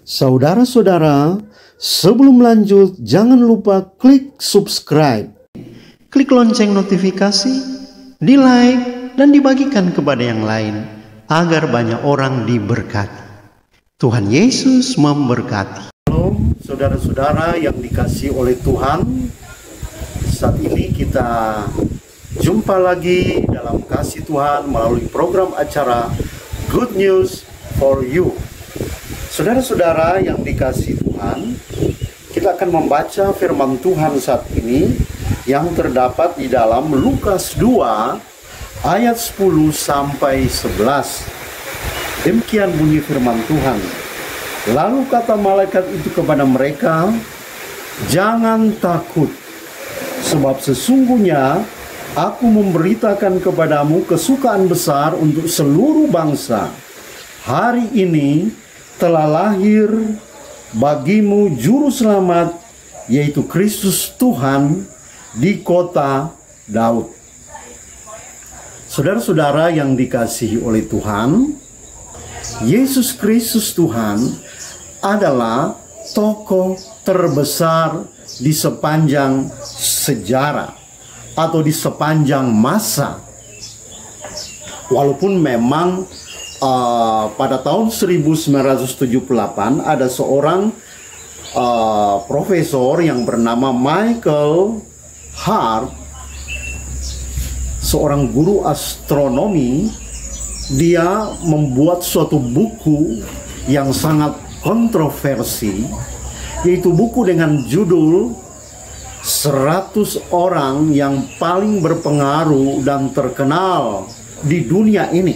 Saudara-saudara, sebelum lanjut, jangan lupa klik subscribe, klik lonceng notifikasi, di-like, dan dibagikan kepada yang lain, agar banyak orang diberkati. Tuhan Yesus memberkati. Halo, saudara-saudara yang dikasihi oleh Tuhan. Saat ini kita jumpa lagi dalam kasih Tuhan melalui program acara Good News for You. Saudara-saudara yang dikasihi Tuhan, kita akan membaca firman Tuhan saat ini yang terdapat di dalam Lukas 2 ayat 10 sampai 11. Demikian bunyi firman Tuhan. Lalu kata malaikat itu kepada mereka, "Jangan takut, sebab sesungguhnya aku memberitakan kepadamu kesukaan besar untuk seluruh bangsa. Hari ini telah lahir bagimu juru selamat, yaitu Kristus Tuhan di kota Daud." Saudara-saudara yang dikasihi oleh Tuhan, Yesus Kristus Tuhan adalah tokoh terbesar di sepanjang sejarah atau di sepanjang masa. Walaupun memang pada tahun 1978 ada seorang profesor yang bernama Michael Hart, seorang guru astronomi. Dia membuat suatu buku yang sangat kontroversi, yaitu buku dengan judul 100 orang yang paling berpengaruh dan terkenal di dunia ini.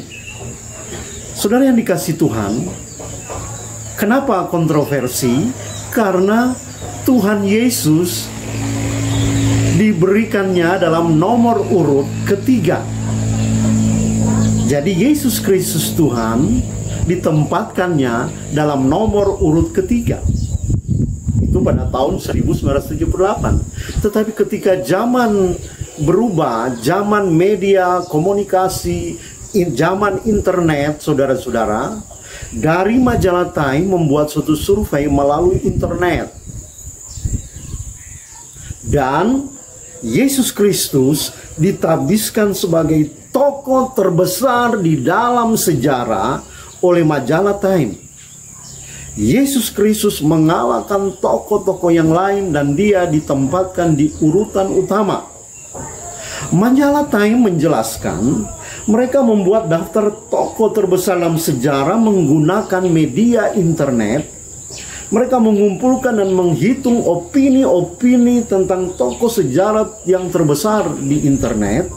Saudara yang dikasihi Tuhan, kenapa kontroversi? Karena Tuhan Yesus diberikannya dalam nomor urut ketiga. Jadi Yesus Kristus Tuhan ditempatkannya dalam nomor urut ketiga. Itu pada tahun 1978. Tetapi ketika zaman berubah, zaman media komunikasi, zaman internet, saudara-saudara, dari majalah Time membuat suatu survei melalui internet. Dan Yesus Kristus ditabiskan sebagai tokoh terbesar di dalam sejarah oleh majalah Time. Yesus Kristus mengalahkan tokoh-tokoh yang lain dan dia ditempatkan di urutan utama. Majalah Time menjelaskan mereka membuat daftar tokoh terbesar dalam sejarah menggunakan media internet. Mereka mengumpulkan dan menghitung opini-opini tentang tokoh sejarah yang terbesar di internet.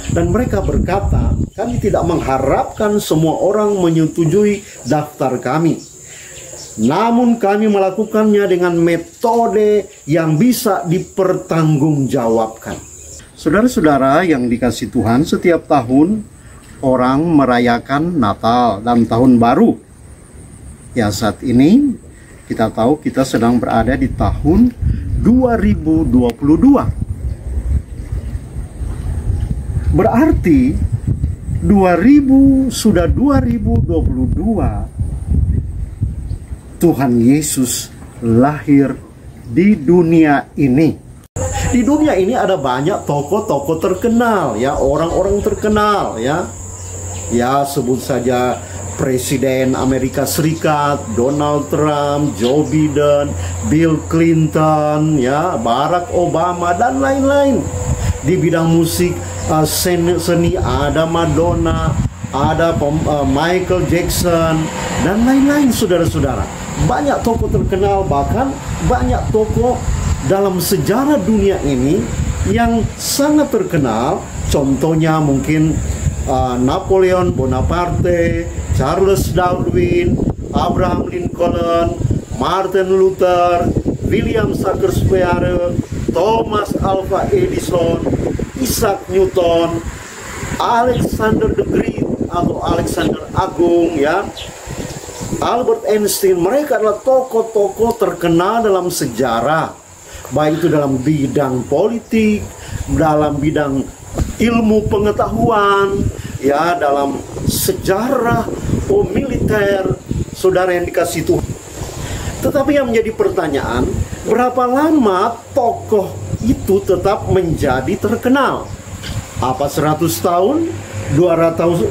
Dan mereka berkata, kami tidak mengharapkan semua orang menyetujui daftar kami. Namun kami melakukannya dengan metode yang bisa dipertanggungjawabkan. Saudara-saudara yang dikasihi Tuhan, setiap tahun orang merayakan Natal dan Tahun Baru. Ya, saat ini kita tahu kita sedang berada di tahun 2022. Berarti 2022 Tuhan Yesus lahir di dunia ini. Di dunia ini ada banyak tokoh-tokoh terkenal, ya, orang-orang terkenal, ya. Ya, sebut saja Presiden Amerika Serikat, Donald Trump, Joe Biden, Bill Clinton, ya, Barack Obama, dan lain-lain. Di bidang musik, seni ada Madonna, ada Michael Jackson, dan lain-lain, saudara-saudara. Banyak tokoh terkenal, bahkan banyak tokoh dalam sejarah dunia ini yang sangat terkenal. Contohnya mungkin Napoleon Bonaparte, Charles Darwin, Abraham Lincoln, Martin Luther, William Shakespeare, Thomas Alva Edison, Isaac Newton, Alexander the Great atau Alexander Agung, ya, Albert Einstein. Mereka adalah tokoh-tokoh terkenal dalam sejarah, baik itu dalam bidang politik, dalam bidang ilmu pengetahuan, ya, dalam sejarah militer. Saudara yang dikasihi Tuhan, Tetapi yang menjadi pertanyaan, berapa lama tokoh itu tetap menjadi terkenal? Apa 100 tahun? 200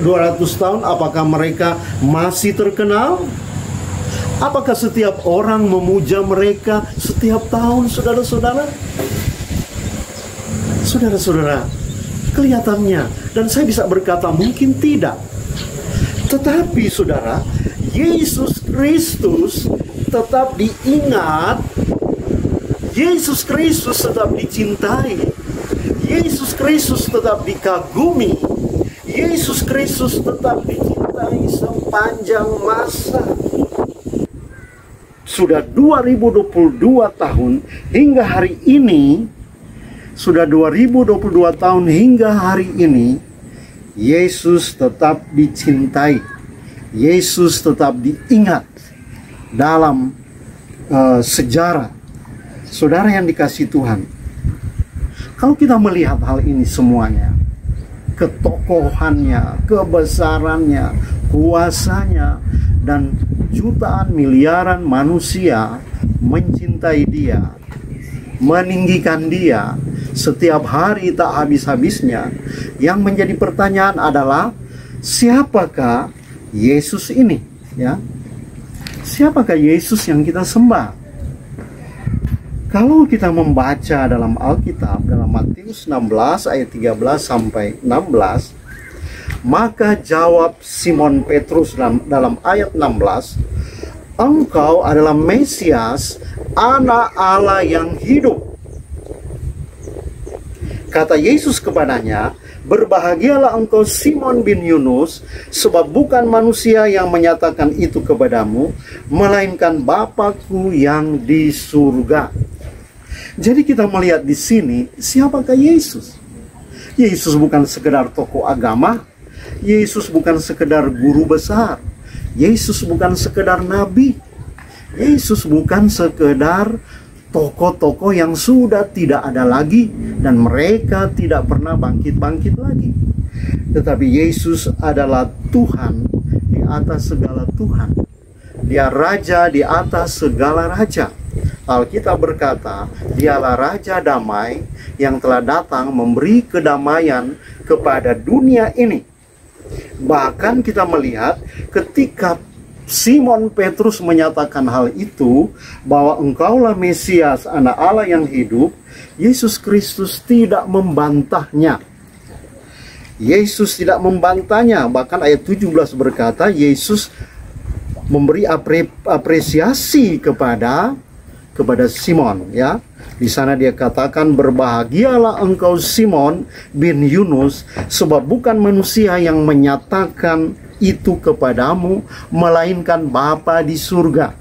tahun? Apakah mereka masih terkenal? Apakah setiap orang memuja mereka setiap tahun, saudara-saudara? Saudara-saudara, kelihatannya, dan saya bisa berkata mungkin tidak. Tetapi saudara, Yesus Kristus tetap diingat, Yesus Kristus tetap dicintai, Yesus Kristus tetap dikagumi, Yesus Kristus tetap dicintai sepanjang masa. Sudah 2022 tahun hingga hari ini, sudah 2022 tahun hingga hari ini, Yesus tetap dicintai, Yesus tetap diingat dalam sejarah. Saudara yang dikasihi Tuhan, kalau kita melihat hal ini semuanya, ketokohannya, kebesarannya, kuasanya, dan jutaan miliaran manusia mencintai dia, meninggikan dia setiap hari tak habis-habisnya, yang menjadi pertanyaan adalah, siapakah Yesus ini? Ya, siapakah Yesus yang kita sembah? Kalau kita membaca dalam Alkitab, dalam Matius 16 ayat 13 sampai 16, maka jawab Simon Petrus dalam ayat 16, "Engkau adalah Mesias, Anak Allah yang hidup." Kata Yesus kepadanya, "Berbahagialah engkau Simon bin Yunus, sebab bukan manusia yang menyatakan itu kepadamu, melainkan Bapa-Ku yang di surga." Jadi kita melihat di sini, siapakah Yesus? Yesus bukan sekedar tokoh agama, Yesus bukan sekedar guru besar, Yesus bukan sekedar nabi, Yesus bukan sekedar tokoh-tokoh yang sudah tidak ada lagi dan mereka tidak pernah bangkit-bangkit lagi. Tetapi Yesus adalah Tuhan di atas segala Tuhan. Dia Raja di atas segala Raja. Alkitab berkata, dialah Raja damai yang telah datang memberi kedamaian kepada dunia ini. Bahkan kita melihat ketika Simon Petrus menyatakan hal itu, bahwa engkaulah Mesias, Anak Allah yang hidup, Yesus Kristus tidak membantahnya. Yesus tidak membantahnya. Bahkan ayat 17 berkata, Yesus memberi apresiasi kepada Simon, ya. Di sana dia katakan, "Berbahagialah engkau Simon bin Yunus, sebab bukan manusia yang menyatakan itu kepadamu, melainkan Bapa di surga."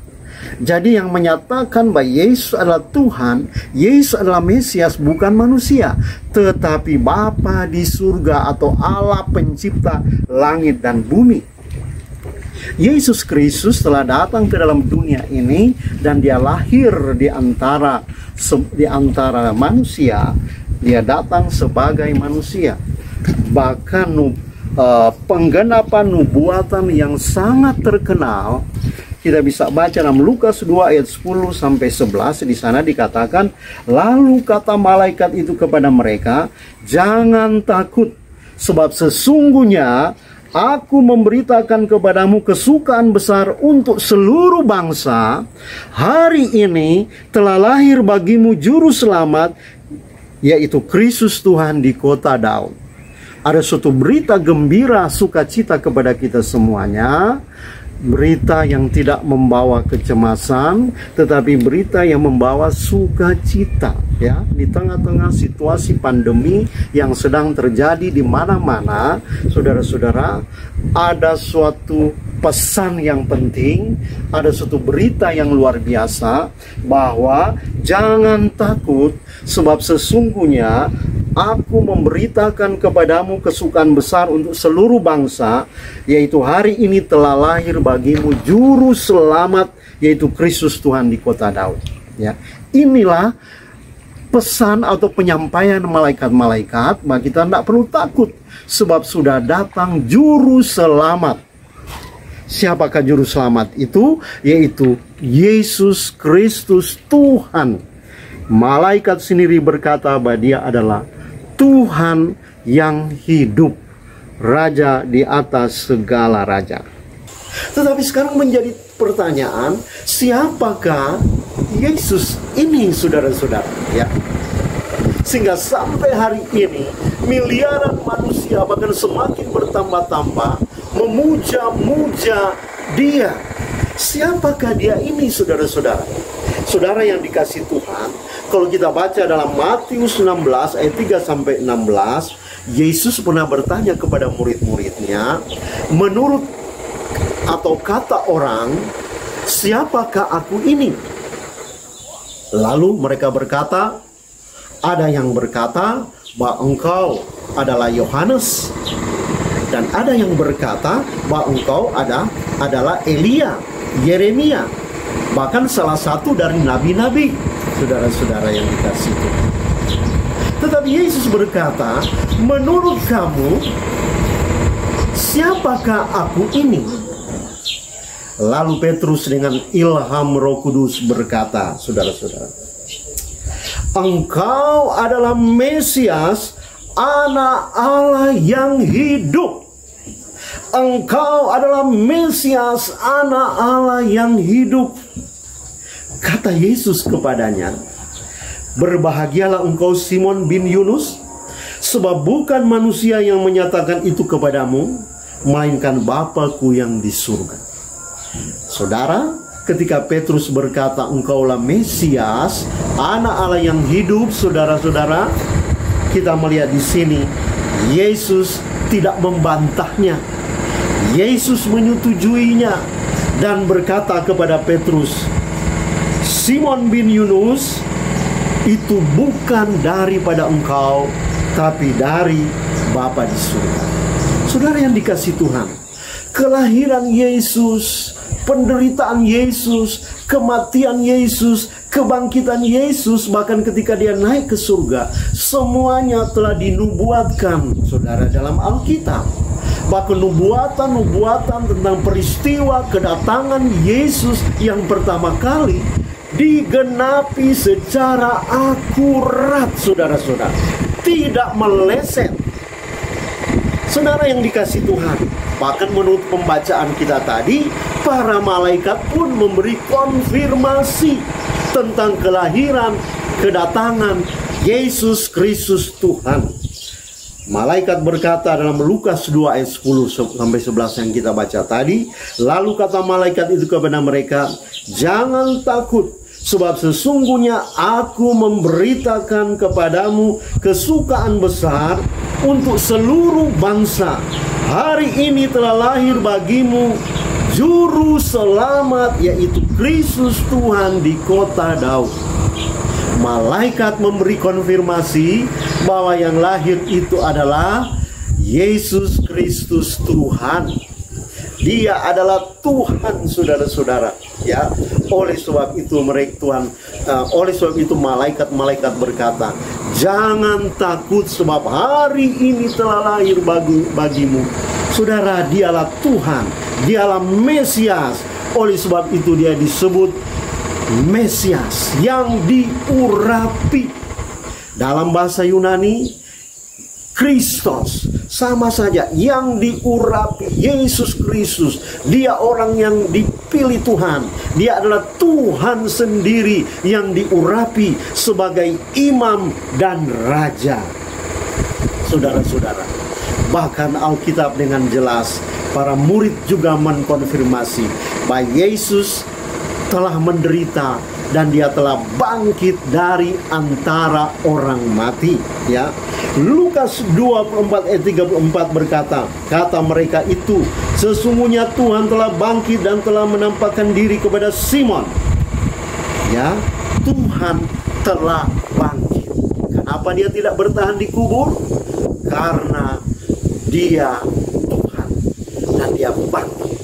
Jadi yang menyatakan bahwa Yesus adalah Tuhan, Yesus adalah Mesias, bukan manusia, tetapi Bapa di surga atau Allah pencipta langit dan bumi. Yesus Kristus telah datang ke dalam dunia ini dan dia lahir di antara manusia. Dia datang sebagai manusia. Bahkan penggenapan nubuatan yang sangat terkenal kita bisa baca dalam Lukas 2 ayat 10 sampai 11. Di sana dikatakan, "Lalu kata malaikat itu kepada mereka, jangan takut, sebab sesungguhnya Aku memberitakan kepadamu kesukaan besar untuk seluruh bangsa. Hari ini telah lahir bagimu juru selamat, yaitu Kristus Tuhan di kota Daud." Ada suatu berita gembira, sukacita kepada kita semuanya. Berita yang tidak membawa kecemasan, tetapi berita yang membawa sukacita, ya. Di tengah-tengah situasi pandemi yang sedang terjadi di mana-mana, saudara-saudara, ada suatu pesan yang penting, ada suatu berita yang luar biasa, bahwa jangan takut, sebab sesungguhnya Aku memberitakan kepadamu kesukaan besar untuk seluruh bangsa, yaitu hari ini telah lahir bagimu juru selamat, yaitu Kristus Tuhan di kota Daud. Ya, inilah pesan atau penyampaian malaikat-malaikat, bahwa kita tidak perlu takut, sebab sudah datang juru selamat. Siapakah juru selamat itu? Yaitu Yesus Kristus Tuhan. Malaikat sendiri berkata bahwa dia adalah Tuhan yang hidup, Raja di atas segala raja. Tetapi sekarang menjadi pertanyaan, siapakah Yesus ini, saudara-saudara? Ya. Sehingga sampai hari ini miliaran manusia bahkan semakin bertambah-tambah memuja-muja dia. Siapakah dia ini, saudara-saudara? Saudara yang dikasih Tuhan, kalau kita baca dalam Matius 16 ayat 3 sampai 16, Yesus pernah bertanya kepada murid-muridnya, menurut atau kata orang, siapakah aku ini? Lalu mereka berkata, ada yang berkata bahwa engkau adalah Yohanes, dan ada yang berkata bahwa engkau adalah Elia, Yeremia, bahkan salah satu dari nabi-nabi, saudara-saudara yang dikasihi Tuhan. Tetapi Yesus berkata, menurut kamu, siapakah aku ini? Lalu Petrus dengan ilham Roh Kudus berkata, saudara-saudara, engkau adalah Mesias, Anak Allah yang hidup. Engkau adalah Mesias, Anak Allah yang hidup. Kata Yesus kepadanya, berbahagialah engkau Simon bin Yunus, sebab bukan manusia yang menyatakan itu kepadamu, melainkan Bapa-Ku yang di surga. Saudara, ketika Petrus berkata engkaulah Mesias, Anak Allah yang hidup, saudara-saudara, kita melihat di sini Yesus tidak membantahnya. Yesus menyetujuinya dan berkata kepada Petrus, Simon bin Yunus, itu bukan daripada engkau, tapi dari Bapa di surga. Saudara yang dikasihi Tuhan, kelahiran Yesus, penderitaan Yesus, kematian Yesus, kebangkitan Yesus, bahkan ketika dia naik ke surga, semuanya telah dinubuatkan, saudara, dalam Alkitab. Bahkan nubuatan-nubuatan tentang peristiwa kedatangan Yesus yang pertama kali digenapi secara akurat, saudara-saudara, tidak meleset. Saudara yang dikasihi Tuhan, bahkan menurut pembacaan kita tadi, para malaikat pun memberi konfirmasi tentang kelahiran, kedatangan Yesus Kristus Tuhan. Malaikat berkata dalam Lukas 2 ayat 10 sampai 11 yang kita baca tadi, lalu kata malaikat itu kepada mereka, jangan takut, sebab sesungguhnya aku memberitakan kepadamu kesukaan besar untuk seluruh bangsa. Hari ini telah lahir bagimu Juru Selamat, yaitu Kristus Tuhan di kota Daud. Malaikat memberi konfirmasi bahwa yang lahir itu adalah Yesus Kristus Tuhan. Dia adalah Tuhan, saudara-saudara. Ya, oleh sebab itu malaikat berkata, jangan takut sebab hari ini telah lahir bagimu. Saudara, dialah Tuhan, dialah Mesias. Oleh sebab itu dia disebut Mesias yang diurapi. Dalam bahasa Yunani, Kristos, sama saja, yang diurapi. Yesus Kristus, dia orang yang dipilih Tuhan. Dia adalah Tuhan sendiri yang diurapi sebagai imam dan raja. Saudara-saudara, bahkan Alkitab dengan jelas, para murid juga mengkonfirmasi bahwa Yesus telah menderita dan dia telah bangkit dari antara orang mati. Ya, Lukas 24 ayat 34 berkata, kata mereka itu, sesungguhnya Tuhan telah bangkit dan telah menampakkan diri kepada Simon. Ya, Tuhan telah bangkit. Kenapa dia tidak bertahan di kubur? Karena dia Tuhan dan dia bangkit.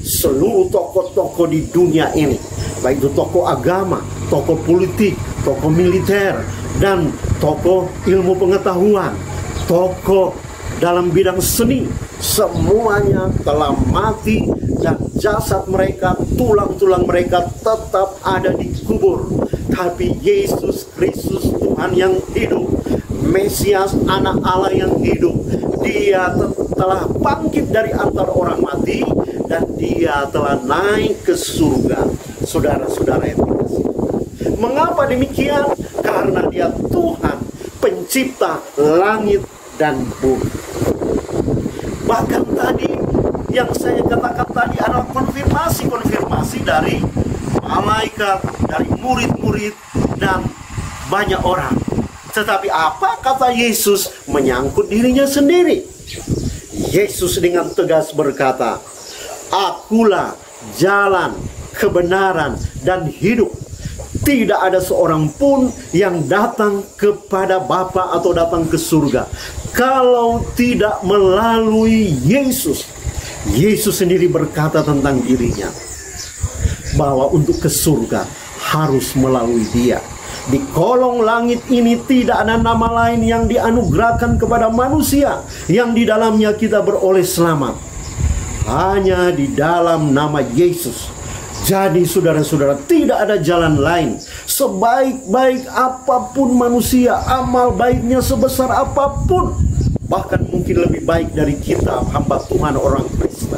Seluruh tokoh-tokoh di dunia ini, baik itu tokoh agama, tokoh politik, tokoh militer, dan tokoh ilmu pengetahuan, tokoh dalam bidang seni, semuanya telah mati dan jasad mereka, tulang-tulang mereka tetap ada di kubur. Tapi Yesus Kristus, Tuhan yang hidup, Mesias, anak Allah yang hidup, dia telah bangkit dari antara orang mati, dan dia telah naik ke surga. Saudara-saudara yang dikasihi, mengapa demikian? Karena dia Tuhan, pencipta langit dan bumi. Bahkan tadi yang saya katakan tadi adalah konfirmasi dari malaikat, dari murid-murid, dan banyak orang. Tetapi apa kata Yesus menyangkut dirinya sendiri? Yesus dengan tegas berkata, "Akulah jalan, kebenaran, dan hidup. Tidak ada seorang pun yang datang kepada Bapa atau datang ke surga kalau tidak melalui Yesus." Yesus sendiri berkata tentang dirinya bahwa untuk ke surga harus melalui Dia. Di kolong langit ini tidak ada nama lain yang dianugerahkan kepada manusia yang di dalamnya kita beroleh selamat. Hanya di dalam nama Yesus. Jadi saudara-saudara, tidak ada jalan lain. Sebaik-baik apapun manusia, amal baiknya sebesar apapun, bahkan mungkin lebih baik dari kita, hamba Tuhan orang Kristen.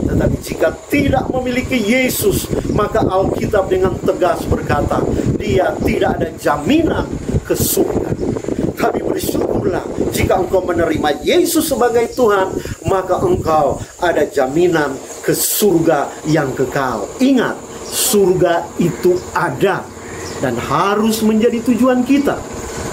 Tetapi jika tidak memiliki Yesus, maka Alkitab dengan tegas berkata, dia tidak ada jaminan ke surga. Tapi bersyukurlah jika engkau menerima Yesus sebagai Tuhan, maka engkau ada jaminan ke surga yang kekal. Ingat, surga itu ada dan harus menjadi tujuan kita.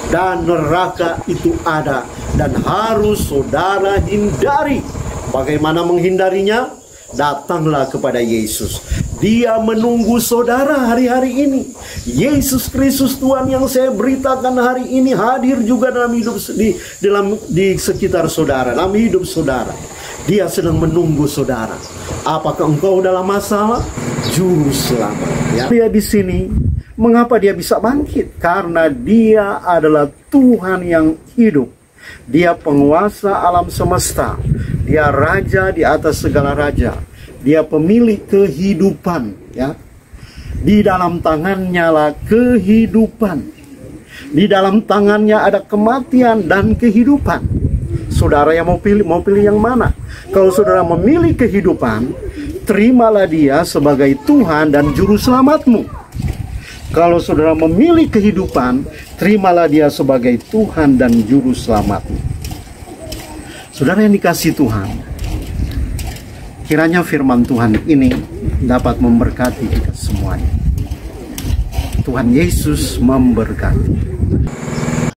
Dan neraka itu ada dan harus saudara hindari. Bagaimana menghindarinya? Datanglah kepada Yesus. Dia menunggu saudara hari-hari ini. Yesus Kristus Tuhan yang saya beritakan hari ini hadir juga dalam hidup di sekitar saudara, dalam hidup saudara. Dia sedang menunggu saudara. Apakah engkau dalam masalah? Juru selamat. Ya. Dia di sini. Mengapa dia bisa bangkit? Karena dia adalah Tuhan yang hidup. Dia penguasa alam semesta. Dia raja di atas segala raja. Dia pemilik kehidupan, ya. Di dalam tangannya lah kehidupan. Di dalam tangannya ada kematian dan kehidupan. Saudara yang mau pilih yang mana? Kalau saudara memilih kehidupan, terimalah dia sebagai Tuhan dan juru selamatmu. Kalau saudara memilih kehidupan, terimalah dia sebagai Tuhan dan juru selamatmu. Saudara yang dikasihi Tuhan, kiranya firman Tuhan ini dapat memberkati kita semuanya. Tuhan Yesus memberkati.